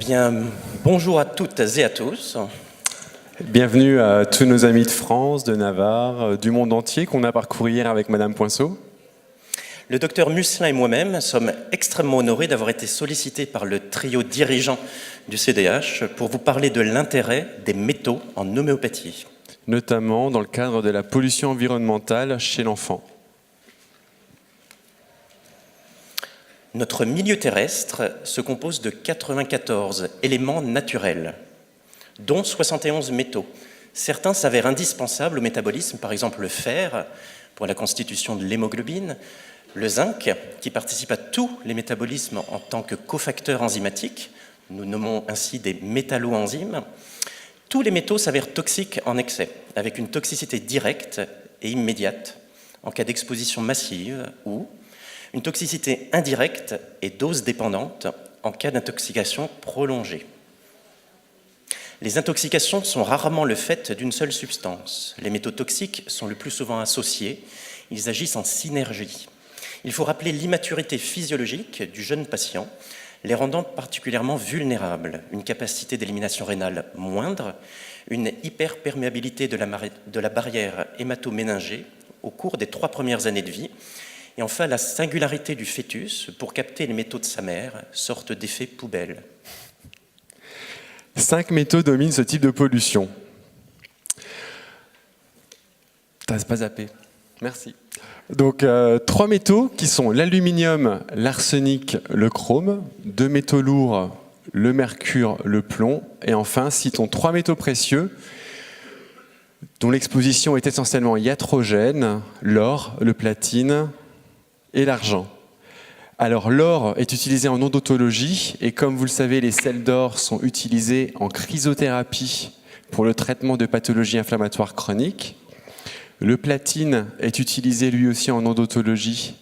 bien, bonjour à toutes et à tous. Bienvenue à tous nos amis de France, de Navarre, du monde entier qu'on a parcouru hier avec Madame Poinceau. Le docteur Musselin et moi-même sommes extrêmement honorés d'avoir été sollicités par le trio dirigeant du CDH pour vous parler de l'intérêt des métaux en homéopathie. Notamment dans le cadre de la pollution environnementale chez l'enfant. Notre milieu terrestre se compose de 94 éléments naturels, dont 71 métaux. Certains s'avèrent indispensables au métabolisme, par exemple le fer, pour la constitution de l'hémoglobine, le zinc, qui participe à tous les métabolismes en tant que cofacteur enzymatique, nous nommons ainsi des métalloenzymes. Tous les métaux s'avèrent toxiques en excès, avec une toxicité directe et immédiate en cas d'exposition massive ou une toxicité indirecte et dose dépendante en cas d'intoxication prolongée. Les intoxications sont rarement le fait d'une seule substance. Les métaux toxiques sont le plus souvent associés, ils agissent en synergie. Il faut rappeler l'immaturité physiologique du jeune patient, les rendant particulièrement vulnérables, une capacité d'élimination rénale moindre, une hyperperméabilité de la barrière hémato-méningée au cours des 3 premières années de vie, et enfin la singularité du fœtus pour capter les métaux de sa mère, sorte d'effet poubelle. 5 métaux dominent ce type de pollution. T'as pas zappé. Merci. Donc 3 métaux qui sont l'aluminium, l'arsenic, le chrome, 2 métaux lourds, le mercure, le plomb, et enfin citons 3 métaux précieux dont l'exposition est essentiellement iatrogène, l'or, le platine et l'argent. Alors l'or est utilisé en odontologie et comme vous le savez, les sels d'or sont utilisés en chrysothérapie pour le traitement de pathologies inflammatoires chroniques. Le platine est utilisé lui aussi en odontologie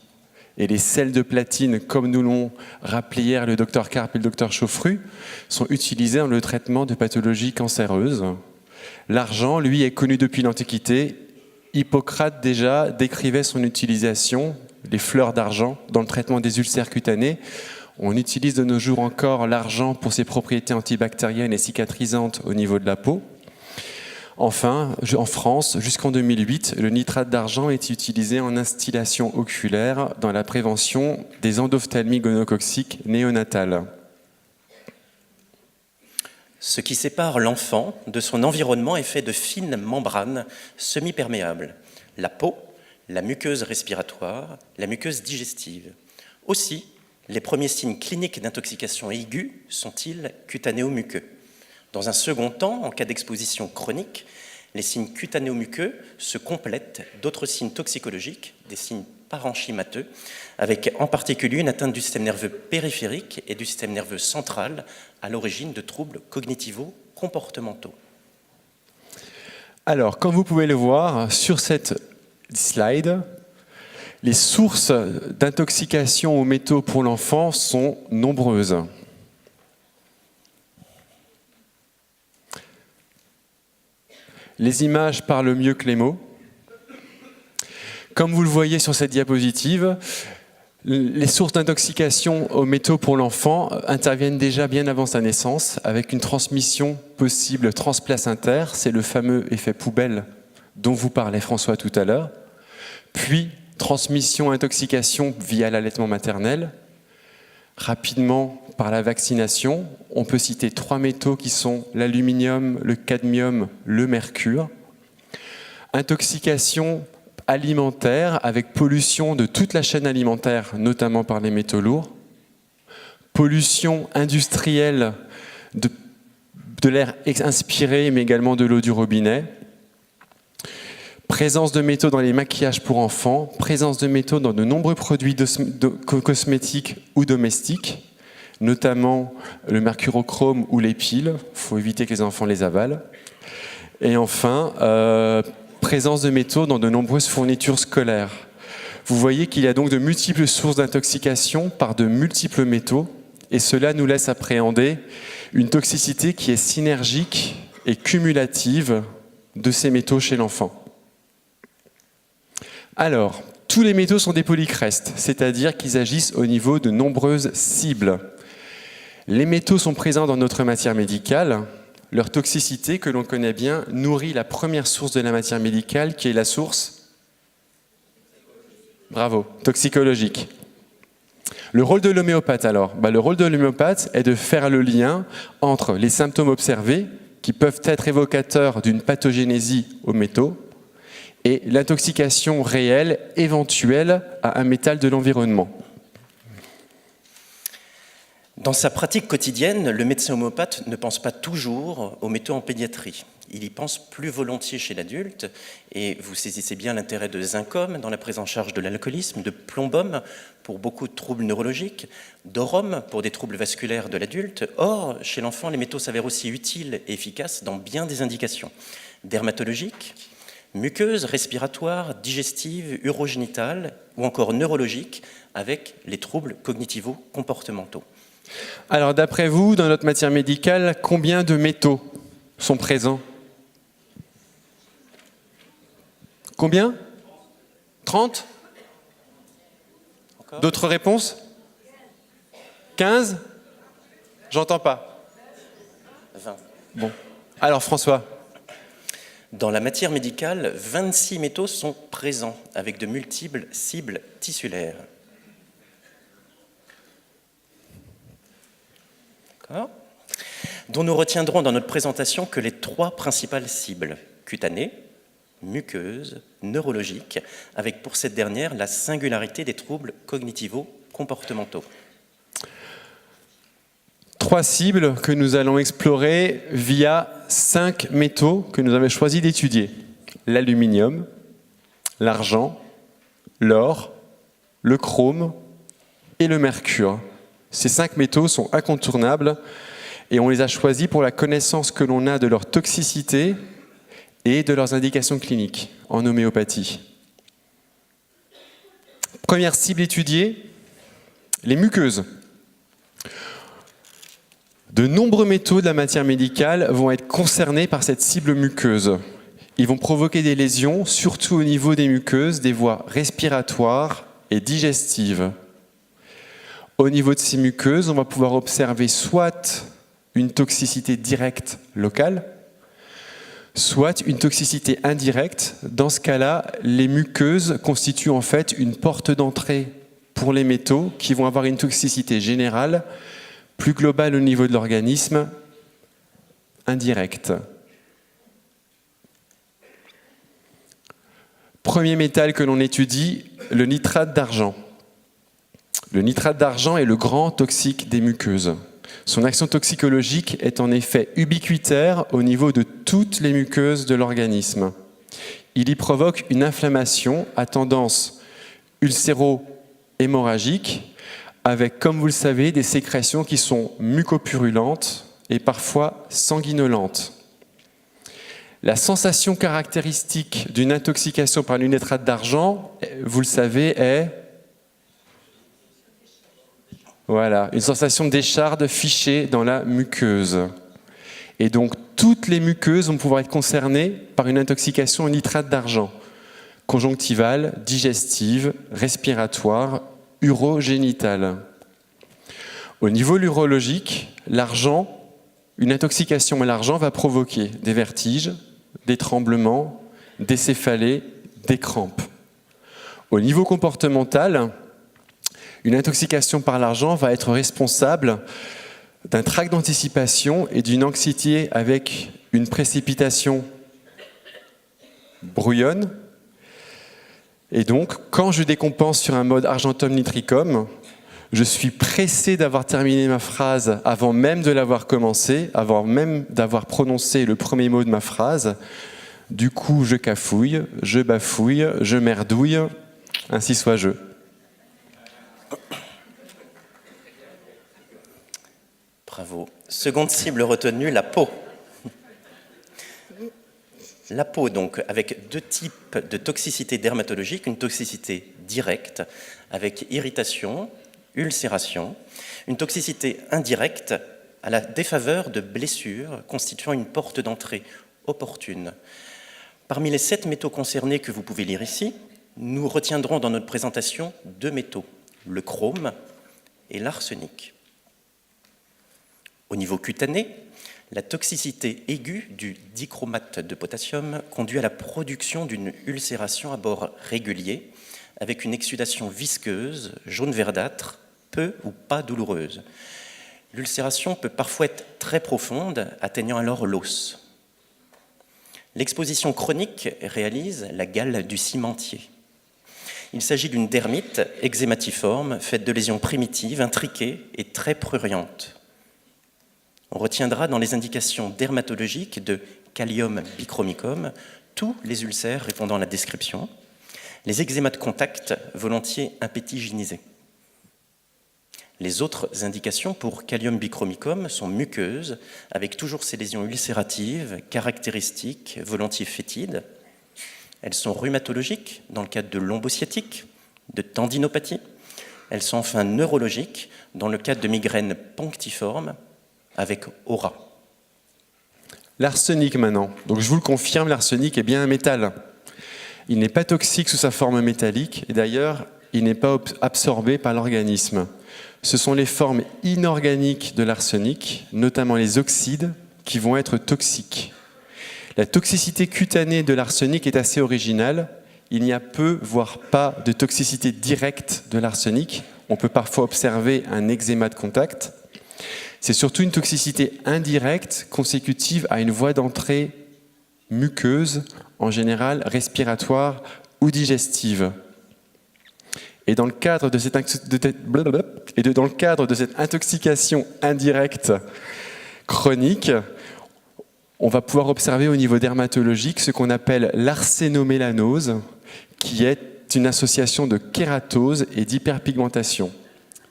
et les sels de platine, comme nous l'ont rappelé hier le docteur Karp et le docteur Chauffru, sont utilisés dans le traitement de pathologies cancéreuses. L'argent, lui, est connu depuis l'Antiquité. Hippocrate déjà décrivait son utilisation, les fleurs d'argent, dans le traitement des ulcères cutanés. On utilise de nos jours encore l'argent pour ses propriétés antibactériennes et cicatrisantes au niveau de la peau. Enfin, en France, jusqu'en 2008, le nitrate d'argent est utilisé en instillation oculaire dans la prévention des endophthalmies gonococciques néonatales. Ce qui sépare l'enfant de son environnement est fait de fines membranes semi-perméables. La peau, la muqueuse respiratoire, la muqueuse digestive. Aussi, les premiers signes cliniques d'intoxication aiguë sont-ils cutanéo-muqueux. Dans un second temps, en cas d'exposition chronique, les signes cutanéo-muqueux se complètent d'autres signes toxicologiques, des signes parenchymateux, avec en particulier une atteinte du système nerveux périphérique et du système nerveux central à l'origine de troubles cognitivo-comportementaux. Alors, comme vous pouvez le voir sur cette slide, les sources d'intoxication aux métaux pour l'enfant sont nombreuses. Les images parlent mieux que les mots. Comme vous le voyez sur cette diapositive, les sources d'intoxication aux métaux pour l'enfant interviennent déjà bien avant sa naissance, avec une transmission possible transplacentaire, c'est le fameux effet poubelle dont vous parlait François tout à l'heure, puis transmission intoxication via l'allaitement maternel, rapidement par la vaccination. On peut citer 3 métaux qui sont l'aluminium, le cadmium, le mercure. Intoxication alimentaire avec pollution de toute la chaîne alimentaire, notamment par les métaux lourds. Pollution industrielle de l'air inspiré, mais également de l'eau du robinet. Présence de métaux dans les maquillages pour enfants, présence de métaux dans de nombreux produits cosmétiques ou domestiques, notamment le mercurochrome ou les piles. Il faut éviter que les enfants les avalent. Et enfin, présence de métaux dans de nombreuses fournitures scolaires. Vous voyez qu'il y a donc de multiples sources d'intoxication par de multiples métaux, et cela nous laisse appréhender une toxicité qui est synergique et cumulative de ces métaux chez l'enfant. Alors, tous les métaux sont des polycrestes, c'est-à-dire qu'ils agissent au niveau de nombreuses cibles. Les métaux sont présents dans notre matière médicale. Leur toxicité, que l'on connaît bien, nourrit la première source de la matière médicale, qui est la source, bravo, toxicologique. Le rôle de l'homéopathe alors, le rôle de l'homéopathe est de faire le lien entre les symptômes observés, qui peuvent être évocateurs d'une pathogénésie aux métaux, et l'intoxication réelle, éventuelle, à un métal de l'environnement. Dans sa pratique quotidienne, le médecin homéopathe ne pense pas toujours aux métaux en pédiatrie. Il y pense plus volontiers chez l'adulte, et vous saisissez bien l'intérêt de zincum dans la prise en charge de l'alcoolisme, de plombum pour beaucoup de troubles neurologiques, d'orum pour des troubles vasculaires de l'adulte. Or, chez l'enfant, les métaux s'avèrent aussi utiles et efficaces dans bien des indications dermatologiques, muqueuses, respiratoires, digestives, urogénitales ou encore neurologiques avec les troubles cognitivo-comportementaux. Alors, d'après vous, dans notre matière médicale, combien de métaux sont présents? Combien? 30? D'autres réponses? 15? J'entends pas. 20. Bon. Alors, François? Dans la matière médicale, 26 métaux sont présents avec de multiples cibles tissulaires. Dont nous retiendrons dans notre présentation que les 3 principales cibles, cutanées, muqueuses, neurologiques, avec pour cette dernière la singularité des troubles cognitivo-comportementaux. 3 cibles que nous allons explorer via 5 métaux que nous avons choisi d'étudier. L'aluminium, l'argent, l'or, le chrome et le mercure. Ces 5 métaux sont incontournables et on les a choisis pour la connaissance que l'on a de leur toxicité et de leurs indications cliniques en homéopathie. Première cible étudiée, les muqueuses. De nombreux métaux de la matière médicale vont être concernés par cette cible muqueuse. Ils vont provoquer des lésions, surtout au niveau des muqueuses, des voies respiratoires et digestives. Au niveau de ces muqueuses, on va pouvoir observer soit une toxicité directe locale, soit une toxicité indirecte. Dans ce cas-là, les muqueuses constituent en fait une porte d'entrée pour les métaux qui vont avoir une toxicité générale, plus globale au niveau de l'organisme, indirecte. Premier métal que l'on étudie, le nitrate d'argent. Le nitrate d'argent est le grand toxique des muqueuses. Son action toxicologique est en effet ubiquitaire au niveau de toutes les muqueuses de l'organisme. Il y provoque une inflammation à tendance ulcéro-hémorragique avec, comme vous le savez, des sécrétions qui sont mucopurulentes et parfois sanguinolentes. La sensation caractéristique d'une intoxication par le nitrate d'argent, vous le savez, est une sensation d'écharde fichée dans la muqueuse. Et donc, toutes les muqueuses vont pouvoir être concernées par une intoxication au nitrate d'argent, conjonctivale, digestive, respiratoire, urogénitale. Au niveau urologique, une intoxication à l'argent va provoquer des vertiges, des tremblements, des céphalées, des crampes. Au niveau comportemental, une intoxication par l'argent va être responsable d'un trac d'anticipation et d'une anxiété avec une précipitation brouillonne. Et donc, quand je décompense sur un mode argentum nitricum, je suis pressé d'avoir terminé ma phrase avant même de l'avoir commencé, avant même d'avoir prononcé le premier mot de ma phrase. Du coup, je cafouille, je bafouille, je merdouille, ainsi soit-je. Bravo. Seconde cible retenue, la peau. La peau, donc, avec 2 types de toxicité dermatologique, une toxicité directe, avec irritation, ulcération, une toxicité indirecte, à la défaveur de blessures, constituant une porte d'entrée opportune. Parmi les 7 métaux concernés que vous pouvez lire ici, nous retiendrons dans notre présentation 2 métaux, le chrome et l'arsenic. Au niveau cutané, la toxicité aiguë du dichromate de potassium conduit à la production d'une ulcération à bord régulier, avec une exsudation visqueuse, jaune verdâtre, peu ou pas douloureuse. L'ulcération peut parfois être très profonde, atteignant alors l'os. L'exposition chronique réalise la gale du cimentier. Il s'agit d'une dermite eczématiforme faite de lésions primitives, intriquées et très prurientes. On retiendra dans les indications dermatologiques de Callium bichromicum tous les ulcères répondant à la description, les eczémas de contact volontiers impétiginisés. Les autres indications pour Callium bichromicum sont muqueuses, avec toujours ces lésions ulcératives, caractéristiques, volontiers fétides. Elles sont rhumatologiques, dans le cadre de lombosciatique, de tendinopathie. Elles sont enfin neurologiques, dans le cadre de migraines ponctiformes, avec aura. L'arsenic maintenant. Donc je vous le confirme, l'arsenic est bien un métal. Il n'est pas toxique sous sa forme métallique, et d'ailleurs, il n'est pas absorbé par l'organisme. Ce sont les formes inorganiques de l'arsenic, notamment les oxydes, qui vont être toxiques. La toxicité cutanée de l'arsenic est assez originale. Il n'y a peu, voire pas, de toxicité directe de l'arsenic. On peut parfois observer un eczéma de contact. C'est surtout une toxicité indirecte consécutive à une voie d'entrée muqueuse, en général respiratoire ou digestive. Et dans le cadre de cette intoxication indirecte chronique, on va pouvoir observer au niveau dermatologique ce qu'on appelle l'arsènomélanose, qui est une association de kératose et d'hyperpigmentation.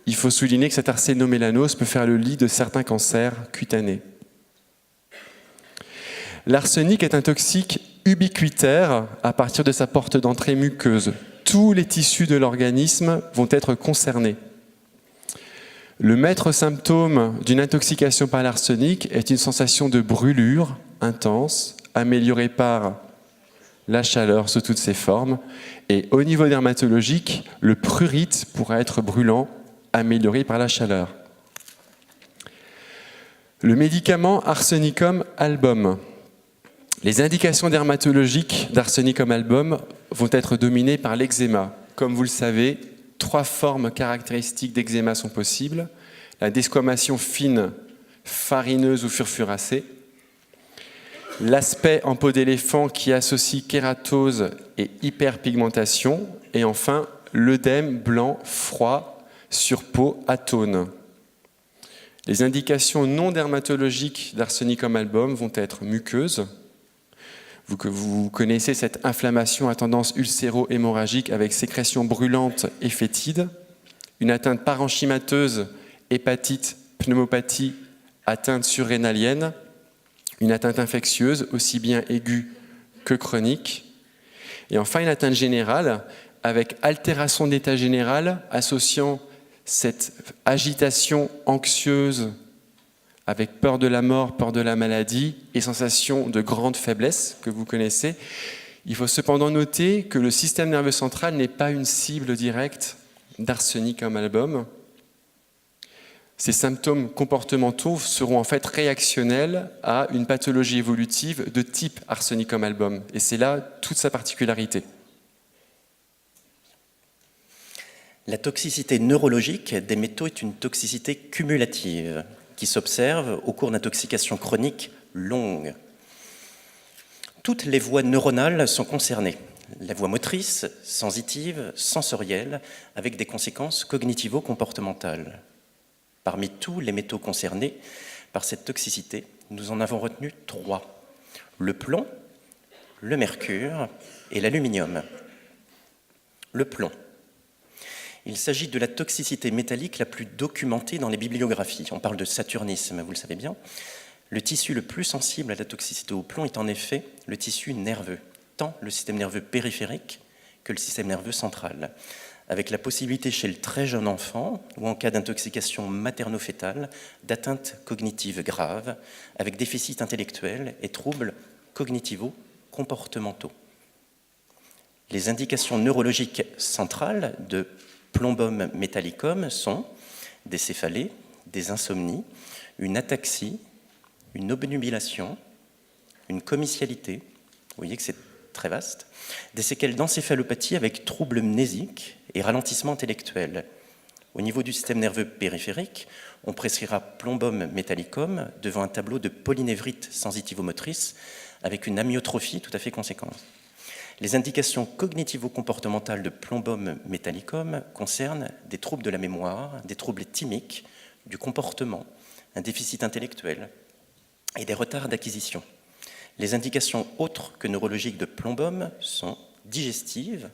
Il faut souligner que cette arsènomélanose peut faire le lit de certains cancers cutanés. L'arsenic est un toxique ubiquitaire à partir de sa porte d'entrée muqueuse. Tous les tissus de l'organisme vont être concernés. Le maître symptôme d'une intoxication par l'arsenic est une sensation de brûlure intense, améliorée par la chaleur sous toutes ses formes. Et au niveau dermatologique, le prurite pourra être brûlant, amélioré par la chaleur. Le médicament arsenicum album. Les indications dermatologiques d'arsenicum album vont être dominées par l'eczéma. Comme vous le savez, 3 formes caractéristiques d'eczéma sont possibles. La desquamation fine, farineuse ou furfuracée. L'aspect en peau d'éléphant qui associe kératose et hyperpigmentation. Et enfin, l'œdème blanc froid sur peau atone. Les indications non dermatologiques d'arsenicum album vont être muqueuses. Vous connaissez cette inflammation à tendance ulcéro-hémorragique avec sécrétion brûlante et fétide, une atteinte parenchymateuse, hépatite, pneumopathie, atteinte surrénalienne, une atteinte infectieuse aussi bien aiguë que chronique, et enfin une atteinte générale avec altération d'état général associant cette agitation anxieuse avec peur de la mort, peur de la maladie et sensation de grande faiblesse que vous connaissez. Il faut cependant noter que le système nerveux central n'est pas une cible directe d'arsenicum album. Ces symptômes comportementaux seront en fait réactionnels à une pathologie évolutive de type arsenicum album. Et c'est là toute sa particularité. La toxicité neurologique des métaux est une toxicité cumulative qui s'observe au cours d'intoxications chroniques longues. Toutes les voies neuronales sont concernées, la voie motrice, sensitive, sensorielle, avec des conséquences cognitivo-comportementales. Parmi tous les métaux concernés par cette toxicité, nous en avons retenu 3, le plomb, le mercure et l'aluminium. Le plomb. Il s'agit de la toxicité métallique la plus documentée dans les bibliographies. On parle de saturnisme, vous le savez bien. Le tissu le plus sensible à la toxicité au plomb est en effet le tissu nerveux, tant le système nerveux périphérique que le système nerveux central, avec la possibilité chez le très jeune enfant, ou en cas d'intoxication materno-fétale, d'atteintes cognitives graves, avec déficit intellectuel et troubles cognitivo-comportementaux. Les indications neurologiques centrales de Plombum metallicum sont des céphalées, des insomnies, une ataxie, une obnubilation, une commitialité, vous voyez que c'est très vaste, des séquelles d'encéphalopathie avec troubles mnésiques et ralentissement intellectuel. Au niveau du système nerveux périphérique, on prescrira plombum métallicum devant un tableau de polynévrite sensitivo-motrice avec une amyotrophie tout à fait conséquente. Les indications cognitivo-comportementales de plombum métallicum concernent des troubles de la mémoire, des troubles thymiques, du comportement, un déficit intellectuel et des retards d'acquisition. Les indications autres que neurologiques de plombum sont digestives,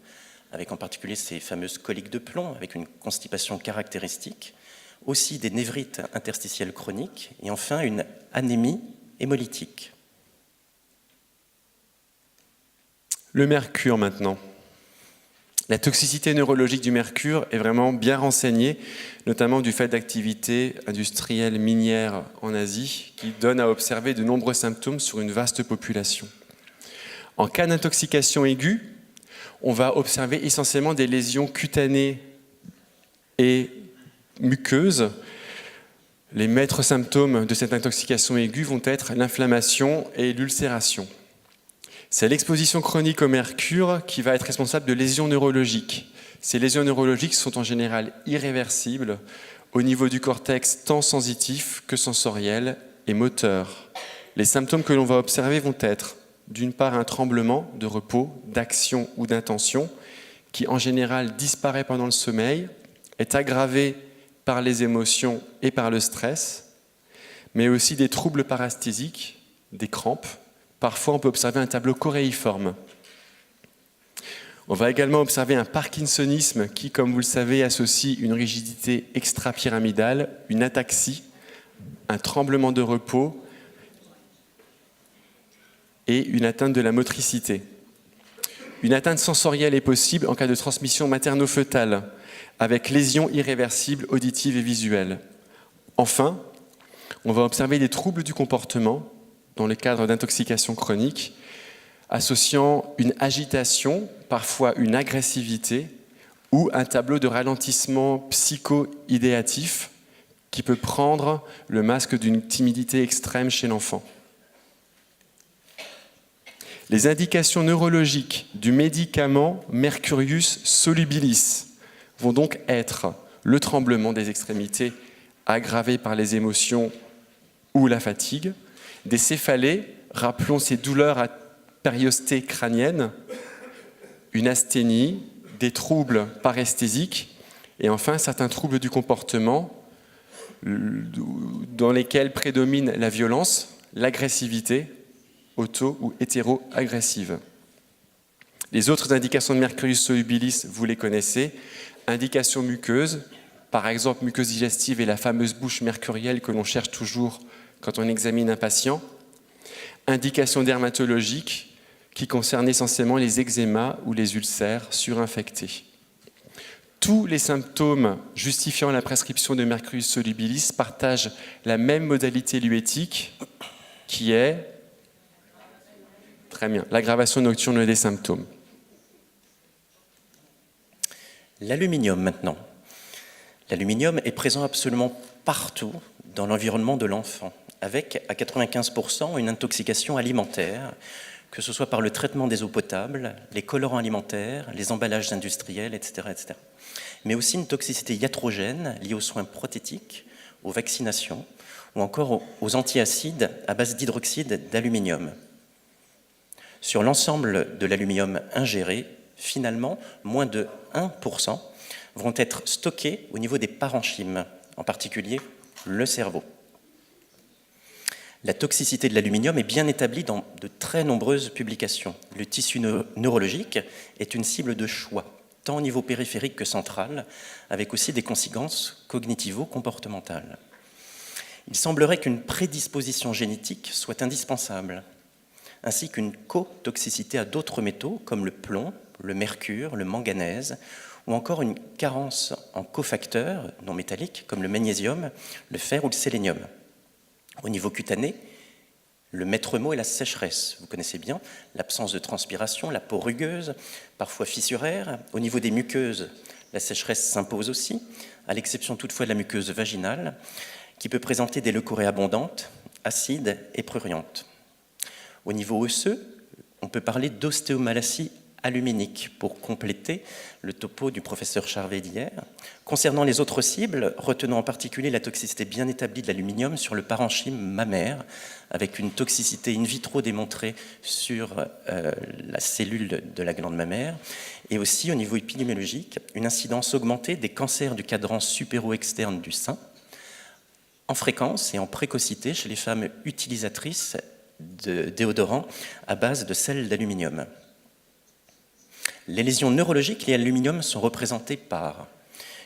avec en particulier ces fameuses coliques de plomb, avec une constipation caractéristique, aussi des névrites interstitielles chroniques, et enfin une anémie hémolytique. Le mercure maintenant. La toxicité neurologique du mercure est vraiment bien renseignée, notamment du fait d'activités industrielles minières en Asie, qui donnent à observer de nombreux symptômes sur une vaste population. En cas d'intoxication aiguë, on va observer essentiellement des lésions cutanées et muqueuses. Les maîtres symptômes de cette intoxication aiguë vont être l'inflammation et l'ulcération. C'est l'exposition chronique au mercure qui va être responsable de lésions neurologiques. Ces lésions neurologiques sont en général irréversibles au niveau du cortex tant sensitif que sensoriel et moteur. Les symptômes que l'on va observer vont être d'une part un tremblement de repos, d'action ou d'intention qui en général disparaît pendant le sommeil, est aggravé par les émotions et par le stress, mais aussi des troubles parasthésiques, des crampes. Parfois, on peut observer un tableau choréiforme. On va également observer un parkinsonisme qui, comme vous le savez, associe une rigidité extra-pyramidale, une ataxie, un tremblement de repos et une atteinte de la motricité. Une atteinte sensorielle est possible en cas de transmission materno-fœtale, avec lésions irréversibles auditives et visuelles. Enfin, on va observer des troubles du comportement dans le cadre d'intoxication chronique, associant une agitation, parfois une agressivité, ou un tableau de ralentissement psycho-idéatif qui peut prendre le masque d'une timidité extrême chez l'enfant. Les indications neurologiques du médicament Mercurius solubilis vont donc être le tremblement des extrémités aggravé par les émotions ou la fatigue, des céphalées, rappelons ces douleurs à périostée crânienne, une asthénie, des troubles paresthésiques et enfin certains troubles du comportement dans lesquels prédomine la violence, l'agressivité, auto- ou hétéro-agressive. Les autres indications de Mercurius solubilis, vous les connaissez. Indications muqueuses, par exemple muqueuse digestive et la fameuse bouche mercurielle que l'on cherche toujours quand on examine un patient. Indications dermatologiques qui concernent essentiellement les eczémas ou les ulcères surinfectés. Tous les symptômes justifiant la prescription de Mercurius solubilis partagent la même modalité luétique qui est, très bien, l'aggravation nocturne des symptômes. L'aluminium maintenant. L'aluminium est présent absolument partout dans l'environnement de l'enfant, avec à 95% une intoxication alimentaire, que ce soit par le traitement des eaux potables, les colorants alimentaires, les emballages industriels, etc., etc. Mais aussi une toxicité iatrogène liée aux soins prothétiques, aux vaccinations, ou encore aux antiacides à base d'hydroxyde d'aluminium. Sur l'ensemble de l'aluminium ingéré, finalement, moins de 1% vont être stockés au niveau des parenchymes, en particulier le cerveau. La toxicité de l'aluminium est bien établie dans de très nombreuses publications. Le tissu neurologique est une cible de choix, tant au niveau périphérique que central, avec aussi des conséquences cognitivo-comportementales. Il semblerait qu'une prédisposition génétique soit indispensable, ainsi qu'une cotoxicité à d'autres métaux comme le plomb, le mercure, le manganèse, ou encore une carence en cofacteurs non métalliques comme le magnésium, le fer ou le sélénium. Au niveau cutané, le maître mot est la sécheresse. Vous connaissez bien l'absence de transpiration, la peau rugueuse, parfois fissuraire. Au niveau des muqueuses, la sécheresse s'impose aussi, à l'exception toutefois de la muqueuse vaginale. qui peut présenter des leucorrhées abondantes, acides et prurientes. Au niveau osseux, on peut parler d'ostéomalacie aluminique pour compléter le topo du professeur Charvet d'hier. Concernant les autres cibles, retenons en particulier la toxicité bien établie de l'aluminium sur le parenchyme mammaire, avec une toxicité in vitro démontrée sur la cellule de la glande mammaire, et aussi au niveau épidémiologique, une incidence augmentée des cancers du cadran supéro-externe du sein, en fréquence et en précocité chez les femmes utilisatrices de déodorants à base de sel d'aluminium. Les lésions neurologiques liées à l'aluminium sont représentées par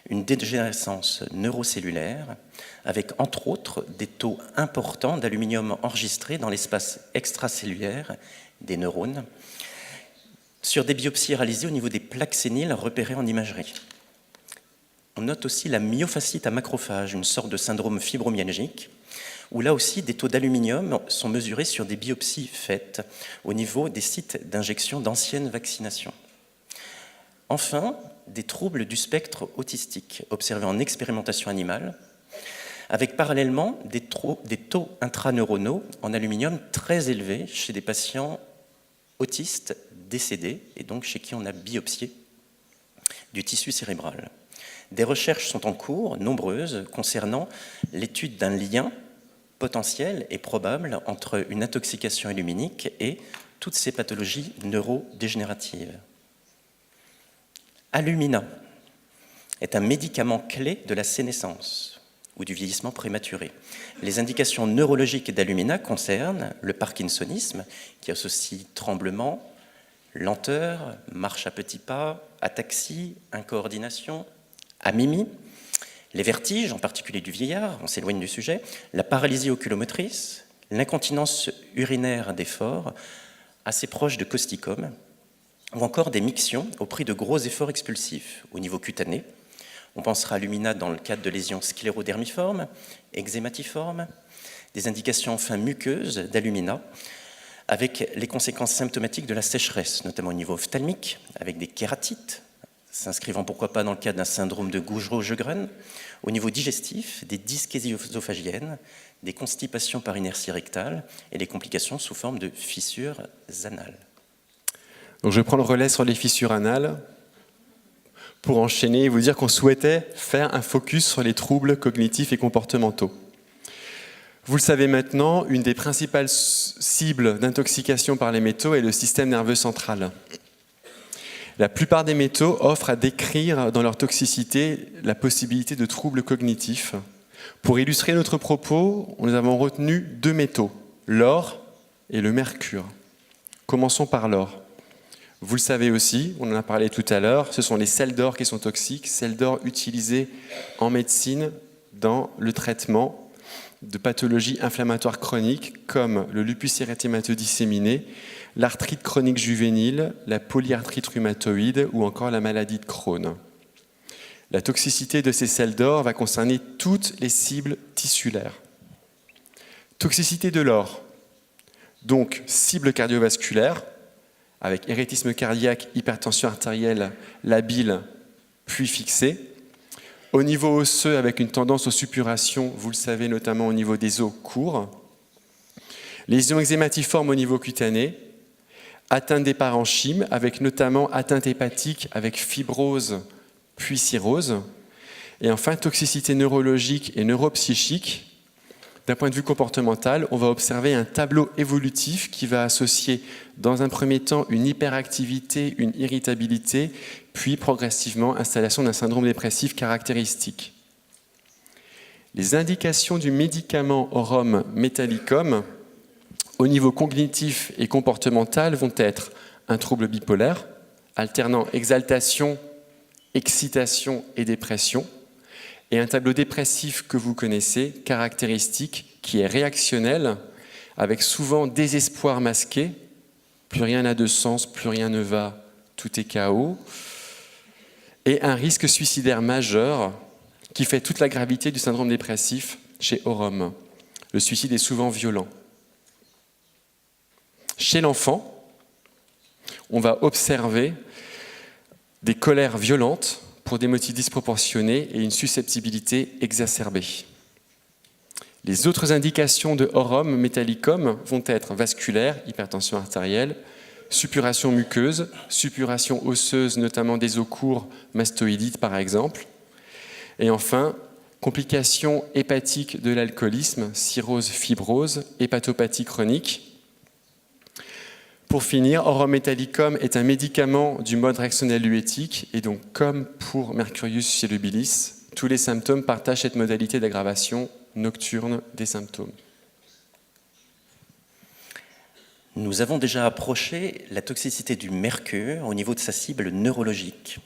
une dégénérescence neurocellulaire, avec entre autres des taux importants d'aluminium enregistrés dans l'espace extracellulaire des neurones, sur des biopsies réalisées au niveau des plaques séniles repérées en imagerie. On note aussi la myofascite à macrophages, une sorte de syndrome fibromyalgique, où là aussi des taux d'aluminium sont mesurés sur des biopsies faites au niveau des sites d'injection d'anciennes vaccinations. Enfin, des troubles du spectre autistique observés en expérimentation animale, avec parallèlement des taux intraneuronaux en aluminium très élevés chez des patients autistes décédés, et donc chez qui on a biopsié du tissu cérébral. Des recherches sont en cours, nombreuses, concernant l'étude d'un lien potentiel et probable entre une intoxication aluminique et toutes ces pathologies neurodégénératives. Alumina est un médicament clé de la sénescence ou du vieillissement prématuré. Les indications neurologiques d'Alumina concernent le parkinsonisme, qui associe tremblement, lenteur, marche à petits pas, ataxie, incoordination, amimie, les vertiges, en particulier du vieillard, on s'éloigne du sujet, la paralysie oculomotrice, l'incontinence urinaire d'effort, assez proche de causticome, ou encore des mictions au prix de gros efforts expulsifs au niveau cutané. On pensera à Lumina dans le cadre de lésions sclérodermiformes, eczématiformes, des indications enfin muqueuses d'Alumina, avec les conséquences symptomatiques de la sécheresse, notamment au niveau ophtalmique, avec des kératites, s'inscrivant pourquoi pas dans le cadre d'un syndrome de Gougerot-Jeugren, au niveau digestif, des dyschésies œsophagiennes, des constipations par inertie rectale et des complications sous forme de fissures anales. Donc je prends le relais sur les fissures anales pour enchaîner et vous dire qu'on souhaitait faire un focus sur les troubles cognitifs et comportementaux. Vous le savez maintenant, une des principales cibles d'intoxication par les métaux est le système nerveux central. La plupart des métaux offrent à décrire dans leur toxicité la possibilité de troubles cognitifs. Pour illustrer notre propos, nous avons retenu deux métaux, l'or et le mercure. Commençons par l'or. Vous le savez aussi, on en a parlé tout à l'heure, ce sont les sels d'or qui sont toxiques, sels d'or utilisés en médecine dans le traitement de pathologies inflammatoires chroniques comme le lupus érythémateux disséminé, l'arthrite chronique juvénile, la polyarthrite rhumatoïde ou encore la maladie de Crohn. La toxicité de ces sels d'or va concerner toutes les cibles tissulaires. Toxicité de l'or, donc cible cardiovasculaire, avec érythmisme cardiaque, hypertension artérielle labile, puis fixée. Au niveau osseux, avec une tendance aux suppurations, vous le savez, notamment au niveau des os courts. Lésions eczématiformes au niveau cutané. Atteinte des parenchymes, avec notamment atteinte hépatique, avec fibrose, puis cirrhose. Et enfin, toxicité neurologique et neuropsychique. D'un point de vue comportemental, on va observer un tableau évolutif qui va associer dans un premier temps une hyperactivité, une irritabilité, puis progressivement installation d'un syndrome dépressif caractéristique. Les indications du médicament Aurum Metallicum au niveau cognitif et comportemental vont être un trouble bipolaire, alternant exaltation, excitation et dépression, et un tableau dépressif que vous connaissez, caractéristique, qui est réactionnel, avec souvent désespoir masqué, plus rien n'a de sens, plus rien ne va, tout est chaos, et un risque suicidaire majeur qui fait toute la gravité du syndrome dépressif chez Aurum. Le suicide est souvent violent. Chez l'enfant, on va observer des colères violentes pour des motifs disproportionnés et une susceptibilité exacerbée. Les autres indications de Aurum metallicum vont être vasculaire, hypertension artérielle, suppuration muqueuse, suppuration osseuse, notamment des os courts, mastoïdite par exemple. Et enfin, complications hépatiques de l'alcoolisme, cirrhose, fibrose, hépatopathie chronique. Pour finir, Aurum metallicum est un médicament du mode réactionnel uétique et donc comme pour Mercurius solubilis, tous les symptômes partagent cette modalité d'aggravation nocturne des symptômes. Nous avons déjà approché la toxicité du mercure au niveau de sa cible neurologique.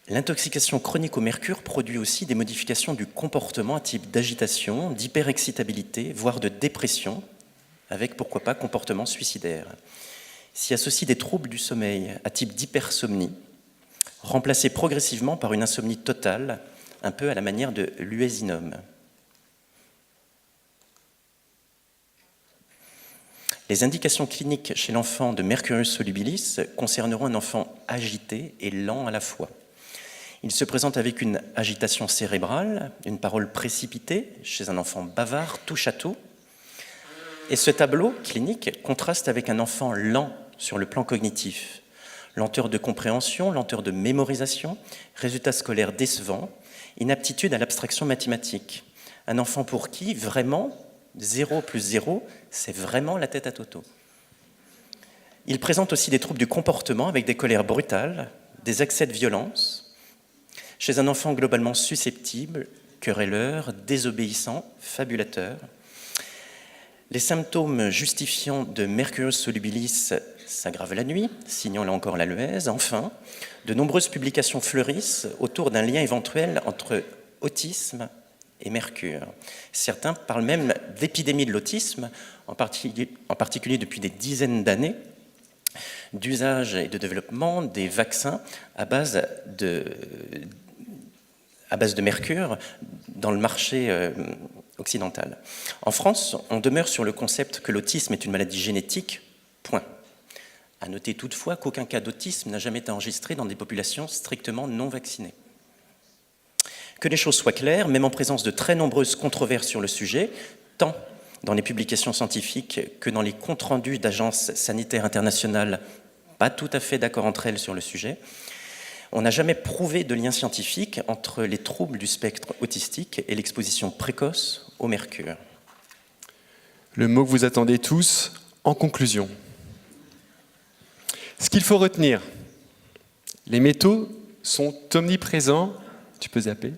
L'intoxication chronique au mercure produit aussi des modifications du comportement à type d'agitation, d'hyperexcitabilité, voire de dépression, avec pourquoi pas comportement suicidaire. S'y associent des troubles du sommeil à type d'hypersomnie, remplacés progressivement par une insomnie totale, un peu à la manière de l'uésinum. Les indications cliniques chez l'enfant de Mercurius solubilis concerneront un enfant agité et lent à la fois. Il se présente avec une agitation cérébrale, une parole précipitée chez un enfant bavard, touche à tout. Et ce tableau clinique contraste avec un enfant lent sur le plan cognitif. Lenteur de compréhension, lenteur de mémorisation, résultats scolaires décevants, inaptitude à l'abstraction mathématique. Un enfant pour qui, vraiment, 0 plus 0, c'est vraiment la tête à Toto. Il présente aussi des troubles du comportement avec des colères brutales, des accès de violence, chez un enfant globalement susceptible, querelleur, désobéissant, fabulateur. Les symptômes justifiants de Mercurius solubilis s'aggravent la nuit, signant là encore la leuèse. Enfin, de nombreuses publications fleurissent autour d'un lien éventuel entre autisme et mercure. Certains parlent même d'épidémie de l'autisme, en particulier depuis des dizaines d'années, d'usage et de développement des vaccins à base de mercure dans le marché occidental. En France, on demeure sur le concept que l'autisme est une maladie génétique, point. À noter toutefois qu'aucun cas d'autisme n'a jamais été enregistré dans des populations strictement non vaccinées. Que les choses soient claires, même en présence de très nombreuses controverses sur le sujet, tant dans les publications scientifiques que dans les comptes rendus d'agences sanitaires internationales pas tout à fait d'accord entre elles sur le sujet, on n'a jamais prouvé de lien scientifique entre les troubles du spectre autistique et l'exposition précoce au mercure. Le mot que vous attendez tous, en conclusion. Ce qu'il faut retenir, les métaux sont omniprésents, tu peux zapper.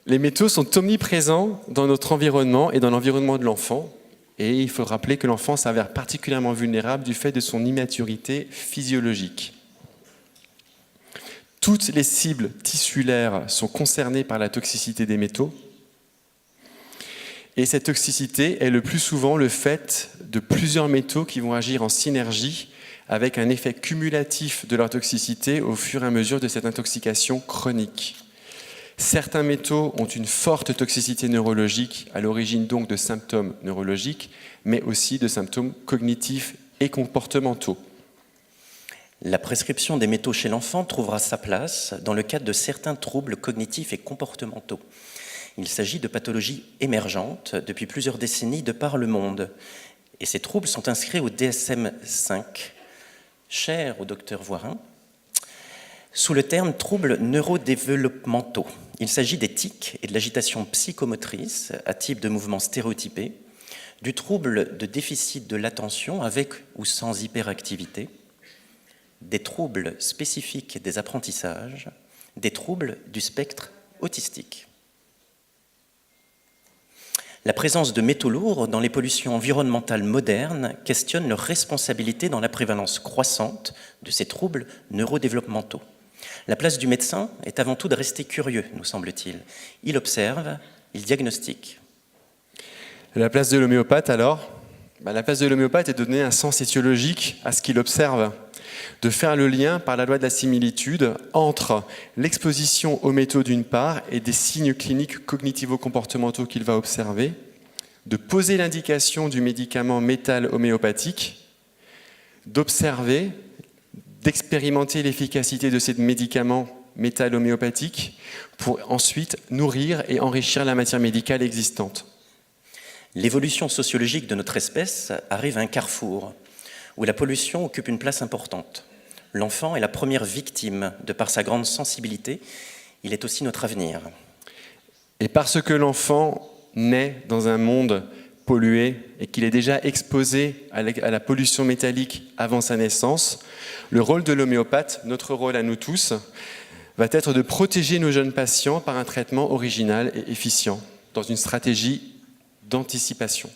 Les métaux sont omniprésents dans notre environnement et dans l'environnement de l'enfant. Et il faut rappeler que l'enfant s'avère particulièrement vulnérable du fait de son immaturité physiologique. Toutes les cibles tissulaires sont concernées par la toxicité des métaux. Et cette toxicité est le plus souvent le fait de plusieurs métaux qui vont agir en synergie avec un effet cumulatif de leur toxicité au fur et à mesure de cette intoxication chronique. Certains métaux ont une forte toxicité neurologique, à l'origine donc de symptômes neurologiques, mais aussi de symptômes cognitifs et comportementaux. La prescription des métaux chez l'enfant trouvera sa place dans le cadre de certains troubles cognitifs et comportementaux. Il s'agit de pathologies émergentes depuis plusieurs décennies de par le monde. Et ces troubles sont inscrits au DSM-5, cher au docteur Voirin, sous le terme troubles neurodéveloppementaux. Il s'agit des tics et de l'agitation psychomotrice à type de mouvements stéréotypés, du trouble de déficit de l'attention avec ou sans hyperactivité, des troubles spécifiques des apprentissages, des troubles du spectre autistique. La présence de métaux lourds dans les pollutions environnementales modernes questionne leur responsabilité dans la prévalence croissante de ces troubles neurodéveloppementaux. La place du médecin est avant tout de rester curieux, nous semble-t-il. Il observe, il diagnostique. La place de l'homéopathe alors ? La place de l'homéopathe est de donner un sens étiologique à ce qu'il observe, de faire le lien par la loi de la similitude entre l'exposition aux métaux d'une part et des signes cliniques cognitivo-comportementaux qu'il va observer, de poser l'indication du médicament métal homéopathique, d'observer, d'expérimenter l'efficacité de ces médicaments métallo-homéopathiques pour ensuite nourrir et enrichir la matière médicale existante. L'évolution sociologique de notre espèce arrive à un carrefour où la pollution occupe une place importante. L'enfant est la première victime de par sa grande sensibilité. Il est aussi notre avenir. Et parce que l'enfant naît dans un monde pollué et qu'il est déjà exposé à la pollution métallique avant sa naissance, le rôle de l'homéopathe, notre rôle à nous tous, va être de protéger nos jeunes patients par un traitement original et efficient, dans une stratégie d'anticipation.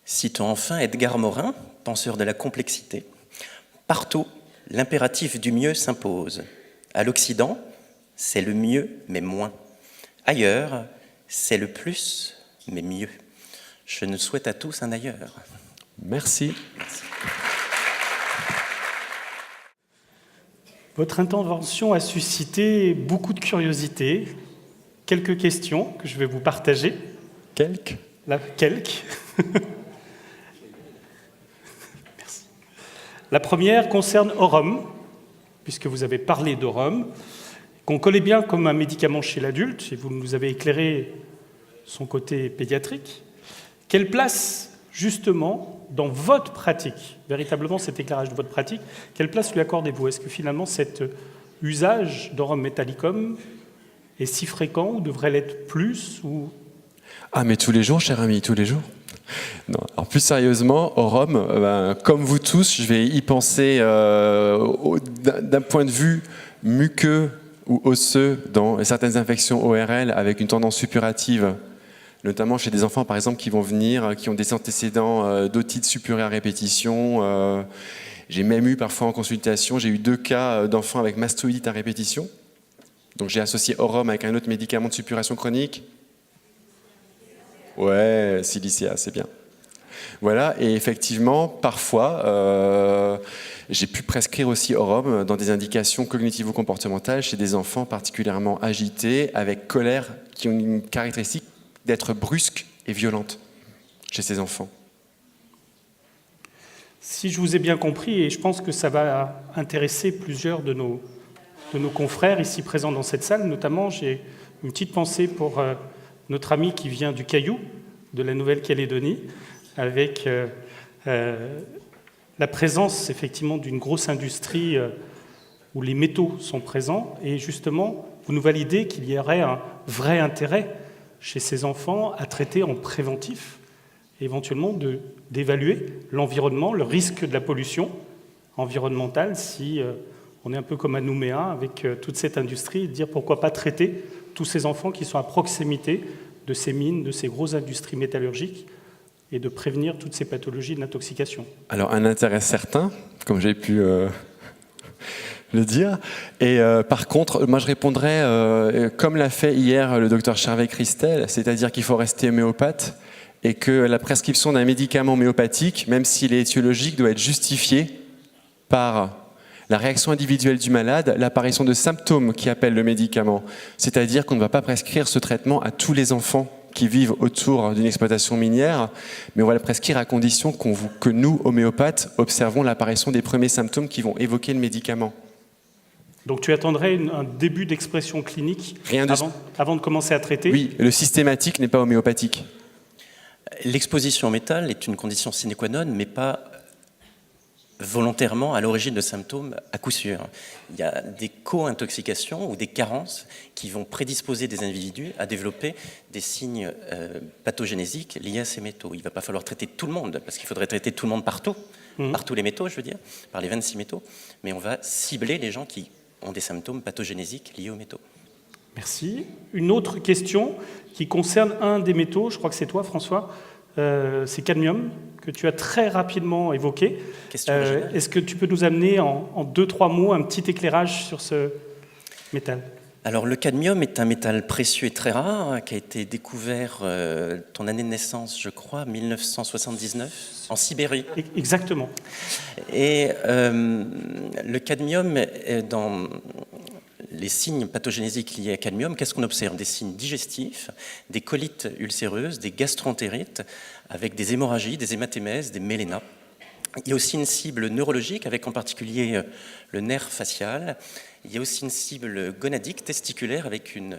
Citons enfin Edgar Morin, penseur de la complexité. Partout, l'impératif du mieux s'impose. À l'Occident, c'est le mieux, mais moins. Ailleurs, c'est le plus, mais mieux. Je nous souhaite à tous un ailleurs. Merci. Merci. Votre intervention a suscité beaucoup de curiosité. Quelques questions que je vais vous partager. Quelques. Merci. La première concerne Aurum, puisque vous avez parlé d'Aurum, qu'on connaît bien comme un médicament chez l'adulte, et vous nous avez éclairé son côté pédiatrique. Quelle place, justement, dans votre pratique, véritablement cet éclairage de votre pratique, quelle place lui accordez-vous? Est-ce que finalement cet usage d'Aurum metallicum est si fréquent ou devrait l'être plus ou... Ah mais tous les jours, cher ami, tous les jours. Non, alors plus sérieusement, Aurum, comme vous tous, je vais y penser d'un point de vue muqueux ou osseux dans certaines infections ORL avec une tendance suppurative, notamment chez des enfants par exemple qui vont venir, qui ont des antécédents d'otite suppurée à répétition. J'ai même eu parfois en consultation, j'ai eu 2 cas d'enfants avec mastoïdite à répétition. Donc j'ai associé Aurum avec un autre médicament de suppuration chronique. Ouais, Silicea, c'est bien. Voilà, et effectivement, parfois, j'ai pu prescrire aussi Aurum dans des indications cognitivo-comportementales chez des enfants particulièrement agités, avec colère, qui ont une caractéristique d'être brusque et violente chez ces enfants. Si je vous ai bien compris, et je pense que ça va intéresser plusieurs de nos confrères ici présents dans cette salle, notamment j'ai une petite pensée pour notre ami qui vient du Caillou, de la Nouvelle-Calédonie, avec la présence effectivement d'une grosse industrie où les métaux sont présents, et justement, vous nous validez qu'il y aurait un vrai intérêt chez ces enfants à traiter en préventif, et éventuellement d'évaluer l'environnement, le risque de la pollution environnementale, si on est un peu comme à Nouméa avec toute cette industrie, et de dire pourquoi pas traiter tous ces enfants qui sont à proximité de ces mines, de ces grosses industries métallurgiques, et de prévenir toutes ces pathologies de l'intoxication. Alors un intérêt certain, comme j'ai pu le dire, et par contre, moi je répondrais comme l'a fait hier le docteur Charvet-Christel, c'est-à-dire qu'il faut rester homéopathe, et que la prescription d'un médicament homéopathique, même s'il est étiologique, doit être justifiée par la réaction individuelle du malade, l'apparition de symptômes qui appellent le médicament. C'est-à-dire qu'on ne va pas prescrire ce traitement à tous les enfants qui vivent autour d'une exploitation minière, mais on va le prescrire à condition que nous, homéopathes, observons l'apparition des premiers symptômes qui vont évoquer le médicament. Donc tu attendrais un début d'expression clinique avant de commencer à traiter? Oui, le systématique n'est pas homéopathique. L'exposition au métal est une condition sine qua non, mais pas volontairement à l'origine de symptômes à coup sûr. Il y a des co-intoxications ou des carences qui vont prédisposer des individus à développer des signes pathogénésiques liés à ces métaux. Il ne va pas falloir traiter tout le monde, parce qu'il faudrait traiter tout le monde partout, par tous les métaux, je veux dire, par les 26 métaux, mais on va cibler les gens qui ont des symptômes pathogénésiques liés aux métaux. Merci. Une autre question qui concerne un des métaux, je crois que c'est toi François, c'est cadmium, que tu as très rapidement évoqué. Est-ce que tu peux nous amener en 2-3 mots un petit éclairage sur ce métal? Alors le cadmium est un métal précieux et très rare qui a été découvert, ton année de naissance je crois, 1979, en Sibérie. Exactement. Et le cadmium, dans les signes pathogénésiques liés à cadmium, qu'est-ce qu'on observe? Des signes digestifs, des colites ulcéreuses, des gastroentérites, avec des hémorragies, des hématémèses, des mélénas. Il y a aussi une cible neurologique, avec en particulier le nerf facial. Il y a aussi une cible gonadique, testiculaire, avec une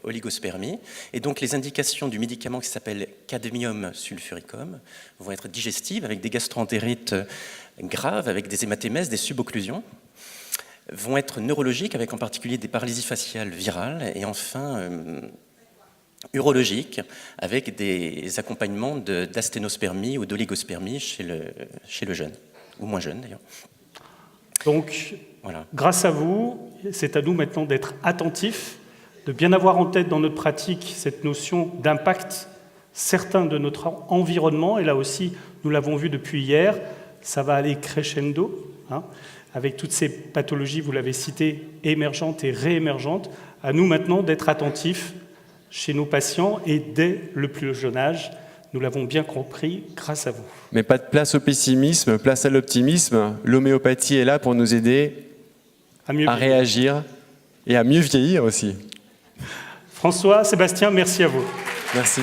oligospermie. Et donc les indications du médicament qui s'appelle cadmium sulfuricum vont être digestives, avec des gastroentérites graves, avec des hématémèses, des subocclusions, vont être neurologiques, avec en particulier des paralysies faciales virales, et enfin urologiques, avec des accompagnements d'asténospermie ou d'oligospermie chez le jeune, ou moins jeune d'ailleurs. Donc, voilà. Grâce à vous, c'est à nous maintenant d'être attentifs, de bien avoir en tête dans notre pratique cette notion d'impact certain de notre environnement. Et là aussi, nous l'avons vu depuis hier, ça va aller crescendo, hein, avec toutes ces pathologies, vous l'avez cité, émergentes et réémergentes. À nous maintenant d'être attentifs chez nos patients et dès le plus jeune âge. Nous l'avons bien compris grâce à vous. Mais pas de place au pessimisme, place à l'optimisme. L'homéopathie est là pour nous aider à réagir et à mieux vieillir aussi. François, Sébastien, merci à vous. Merci.